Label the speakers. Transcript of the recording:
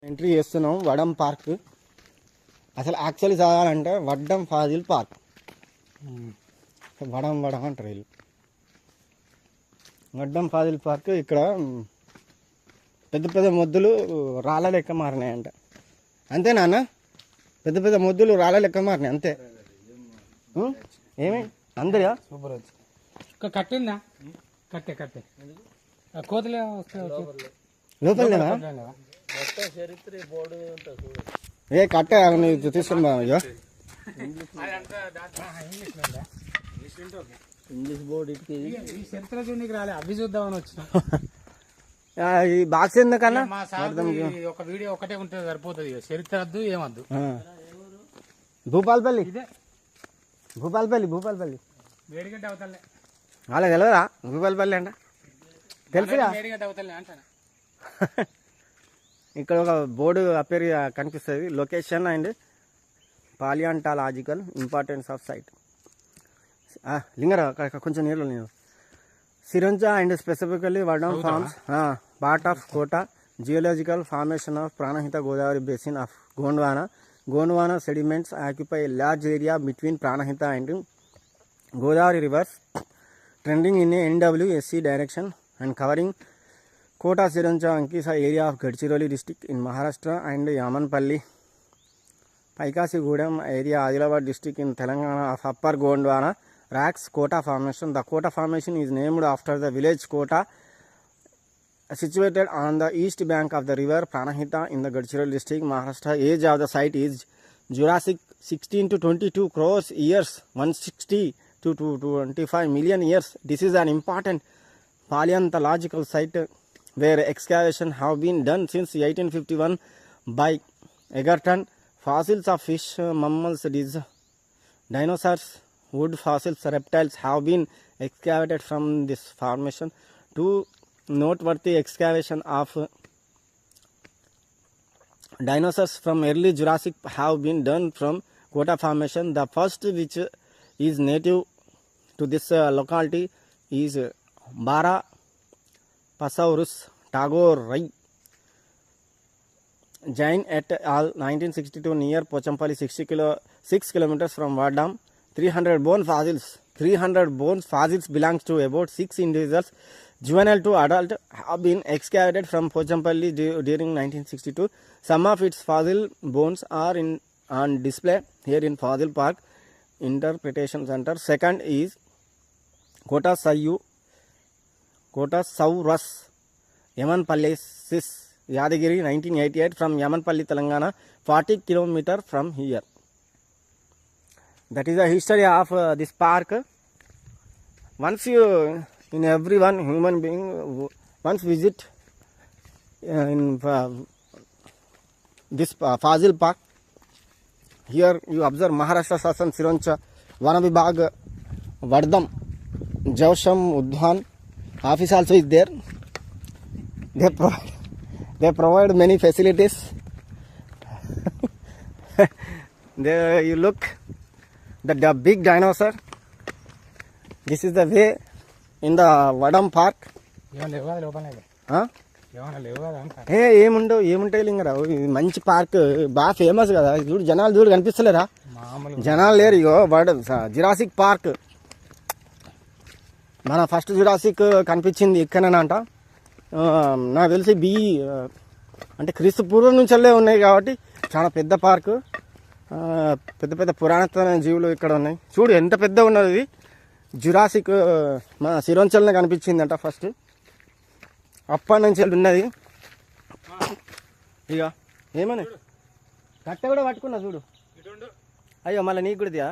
Speaker 1: Entry చేస్తున్నాం వడం park. అసలు actually చదవాలంటే వడ్డం ఫాజిల్ పార్క్. వడం వడం అంటారు వీళ్ళు. వడ్డం ఫాజిల్ పార్క్. ఇక్కడ పెద్ద పెద్ద మొద్దులు రాళ్ళ లెక్క మారినాయంట. అంతే నాన్న, పెద్ద పెద్ద మొద్దులు రాళ్ళ లెక్క మారినాయి అంతే. ఏమి అందరియా
Speaker 2: సూపర్ వచ్చి కట్టిందా? కట్టే కట్టే కోతలే
Speaker 1: లోపల ఏ కట్ట తీసుకుని బాగా ఇంగ్లీష్ బోర్డు
Speaker 2: చరిత్ర చూడడానికి రాలే, అవి చూద్దామని వచ్చిన.
Speaker 1: ఈ బాక్స్ ఎందుకన్నా
Speaker 2: మా సార్ ఒక వీడియో ఒకటే ఉంటే సరిపోతుంది, చరిత్ర వద్దు ఏమద్దు.
Speaker 1: భూపాలపల్లి
Speaker 2: ఇదే
Speaker 1: భూపాలపల్లి
Speaker 2: వేడిగడ్డ అవతలే.
Speaker 1: అలా తెలియదా భూపాలపల్లి అంట? తెలుసుగా.
Speaker 2: వేడిగడ్డ అవతలే అంటాను.
Speaker 1: ఇక్కడ ఒక బోర్డు అపేర్ కనిపిస్తుంది. Location and palaeontological importance of site. లింగరా కొంచెం నీళ్ళు నేను. సిరంజా అండ్ స్పెసిఫికల్లీ వడం forms part of Kota geological formation of Pranahita Godavari basin of Gondwana sediments occupy a large area between Pranahita and Godavari rivers trending in NWSC direction and covering Kota Sirancha Ankisa area of Gadchiroli district in Maharashtra and Yamanpalli Paikasigudem area Adilabad district in Telangana of Upper Gondwana Racks Kota formation. The Kota formation is named after the village Kota situated on the east bank of the river Pranahita in the Gadchiroli district, Maharashtra. Age of the site is Jurassic 16 to 22 crores years, 160 to 25 million years. This is an important paleontological site where excavation have been done since 1851 by Egerton. Fossils of fish, mammals, dinosaurs, wood fossils, reptiles have been excavated from this formation. Two noteworthy excavation of dinosaurs from early Jurassic have been done from Kota formation. The first, which is native to this locality, is Barapasaurus tagorai, Jain et al. 1962 near Pochampalli, 6 kilometers from Vadam. 300 bone fossils belongs to about 6 individuals, juvenile to adult, have been excavated from Pochampalli during 1962. Some of its fossil bones are on display here in Fossil Park Interpretation Center. Second is Kotasaurus Yamanpalliensis, Yadagiri, 1988, from Yamanpalli, Telangana, 40 kilometers from here. That is the history of this park. Once you, in everyone human being, once visit in this Fossil Park, here you observe Maharashtra Sasan Sirancha Vanavibhag Vardam Jausham Udhan office also is there. They provide many facilities. There you look the big dinosaur. This is the way in the Vadam Park. ఏముంటాయి లింగరా, మంచి park బాగా famous కదా. చూడు జనాలు చూడు కనిపిస్తలేరా? జనాలు లేరు. ఇగో Jurassic park. మన ఫస్ట్ జురాసిక్ కనిపించింది ఇక్కడనంట. నాకు తెలిసి అంటే క్రీస్తు పూర్వం నుంచి ఉన్నాయి కాబట్టి చాలా పెద్ద పార్కు. పెద్ద పెద్ద పురాతన జీవులు ఇక్కడ ఉన్నాయి. చూడు ఎంత పెద్ద ఉన్నది ఇది. జురాసిక్ మన సిరంచల్నే కనిపించిందంట ఫస్ట్. అప్పటి నుంచి ఉన్నది. ఇక ఏమని కట్ట కూడా పట్టుకున్నా చూడు. అయ్యో మళ్ళీ నీకు కూడా